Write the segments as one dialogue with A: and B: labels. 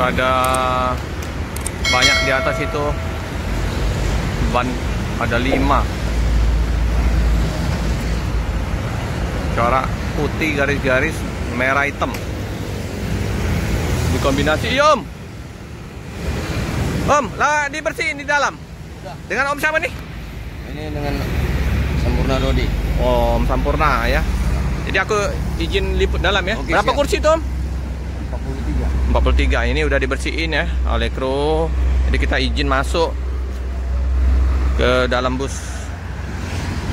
A: ada banyak di atas itu, ban ada 5, corak putih garis-garis merah hitam dikombinasi. Om lah dibersihin di dalam.
B: Udah.
A: Dengan Om siapa nih?
B: Ini dengan Sampurna Dodi.
A: Om Sampurna ya. Jadi aku izin liput dalam ya.
B: Oke,
A: berapa
B: siap.
A: kursi tuh Om?
B: 43.
A: 43. Ini udah dibersihin ya oleh kru. Jadi kita izin masuk ke dalam bus.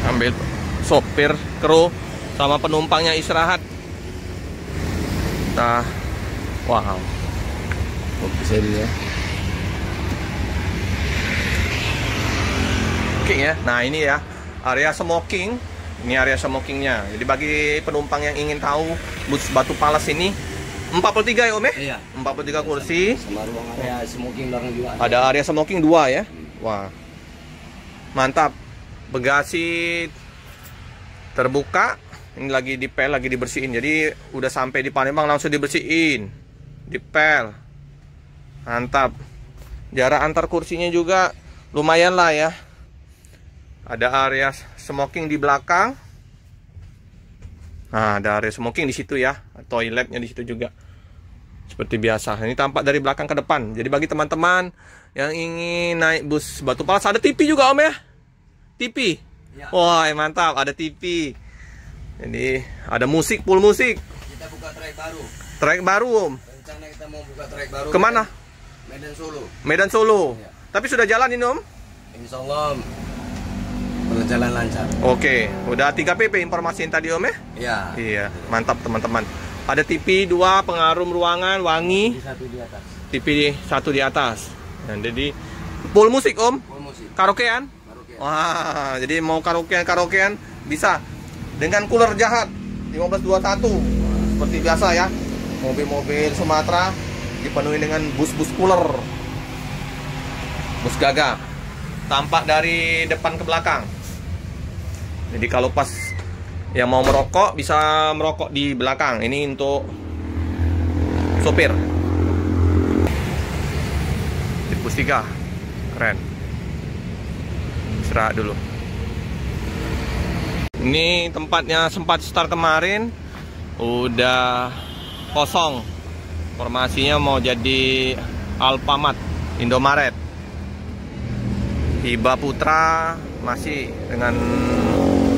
A: Ambil sopir, kru sama penumpangnya istirahat. Nah, wow.
B: Oke, seri ya.
A: Smoking ya. Nah, ini ya area smoking. Ini area smokingnya. Jadi bagi penumpang yang ingin tahu, bus Batu Palas ini 43 ya Om ya?
B: Iya.
A: 43 kursi.
B: Sama ruang area smoking belakang juga.
A: Ada area smoking 2 ya. Wah. Mantap. Bagasi terbuka. Ini lagi dipel, lagi dibersihin. Jadi udah sampai di Palembang langsung dibersihin. Dipel. Mantap. Jarak antar kursinya juga lumayan lah ya. Ada area smoking di belakang. Nah, ada area smoking di situ ya. Toiletnya di situ juga. Seperti biasa. Ini tampak dari belakang ke depan. Jadi bagi teman-teman yang ingin naik bus Batu Palas, ada TV juga Om ya? TV.
B: Ya.
A: Wah, mantap, ada TV. Jadi ada musik, full musik.
B: Kita buka trek baru.
A: Trek baru Om.
B: Rencana kita mau buka trek baru.
A: Kemana?
B: Medan Solo.
A: Medan Solo.
B: Ya.
A: Tapi sudah jalan ini Om?
B: Insya Allah berjalan lancar.
A: Oke, udah 3 PP informasiin tadi Om ya?
B: Iya.
A: Iya, mantap teman-teman. Ada TV 2, pengarum ruangan, wangi.
B: Di satu di atas.
A: TV 1 di atas. Nah, jadi full musik Om.
B: Full musik.
A: Karaokean?
B: Karaoke.
A: Wah, jadi mau karaokean bisa. Dengan cooler jahat 1521. Seperti biasa ya. Mobil-mobil Sumatera dipenuhi dengan bus-bus cooler. Bus gagah. Tampak dari depan ke belakang. Jadi kalau pas yang mau merokok bisa merokok di belakang. Ini untuk sopir. Di bus 3. Keren. Istirahat dulu. Ini tempatnya sempat start kemarin, udah kosong. Formasinya mau jadi Alfamart, Indomaret. Hiba Putra masih dengan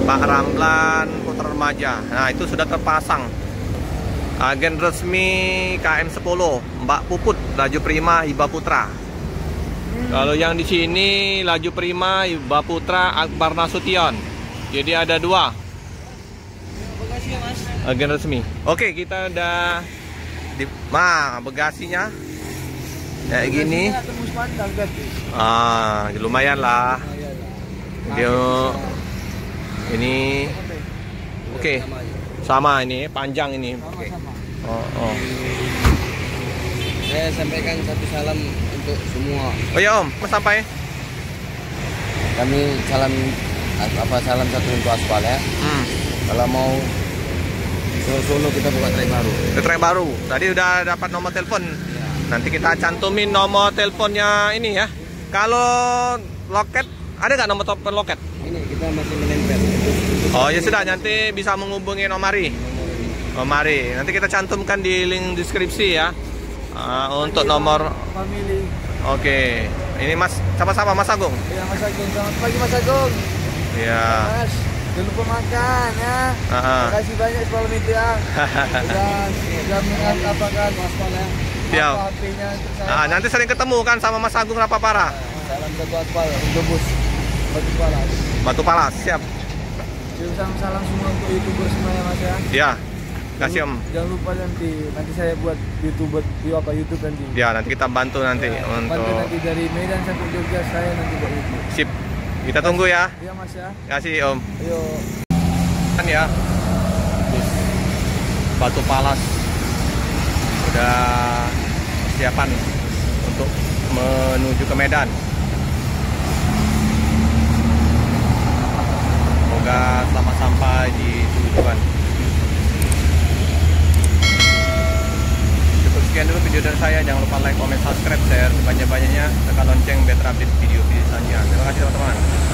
A: Pak Ramlan, Putra Remaja. Nah, itu sudah terpasang. Agen resmi KM10, Mbak Puput, Laju Prima, Hiba Putra. Kalau yang di sini Laju Prima, Hiba Putra, Akbar Nasution. Jadi ada 2 agen resmi. Oke, kita udah di bagasinya kayak gini. Lumayan lah. Dia ini oke. Sama ini panjang ini. Oh.
B: Saya sampaikan satu salam untuk semua.
A: Oh ya Om, Mas sampai.
B: Kami salam satu untuk aspal ya. Kalau mau Solo kita buka trek baru.
A: Trek baru. Tadi udah dapat nomor telepon.
B: Ya.
A: Nanti kita cantumin nomor teleponnya ini ya. Kalau loket ada nggak nomor telepon loket?
B: Ini kita masih menempel.
A: Oh ya sudah, nanti bisa menghubungi Omari. Omari. Nanti kita cantumkan di link deskripsi ya. Untuk nomor.
B: Family.
A: Oke. Ini Mas sama-sama Mas Agung.
B: Ya Mas Agung, selamat pagi Mas Agung.
A: Iya.
B: Mas, jangan lupa makan ya. Terima kasih banyak sebelum itu ya. Sudah mengapakan Mas Pal ya.
A: Siap.
B: HP-nya untuk saya.
A: Nanti sering ketemu kan sama Mas Agung Rapapara.
B: Salam satu aspal untuk bus Batu Palas.
A: Batu Palas, siap.
B: Salam semua untuk YouTuber semuanya Mas ya.
A: Ya. Kasih Om.
B: Jangan lupa nanti saya buat YouTube nanti.
A: Ya, nanti kita bantu nanti untuk
B: Bantu nanti dari Medan sampai Jogja saya nanti buat YouTube.
A: sip. Kita tunggu ya.
B: Iya Mas ya.
A: Kasih Om.
B: Ayo.
A: Kan ya. Batu Palas udah persiapan untuk menuju ke Medan. Semoga selamat sampai di tujuan. Cukup sekian dulu video dari saya. Jangan lupa like, comment, subscribe, share sebanyak-banyaknya, tekan lonceng biar terupdate video-video selanjutnya. Terima kasih teman-teman.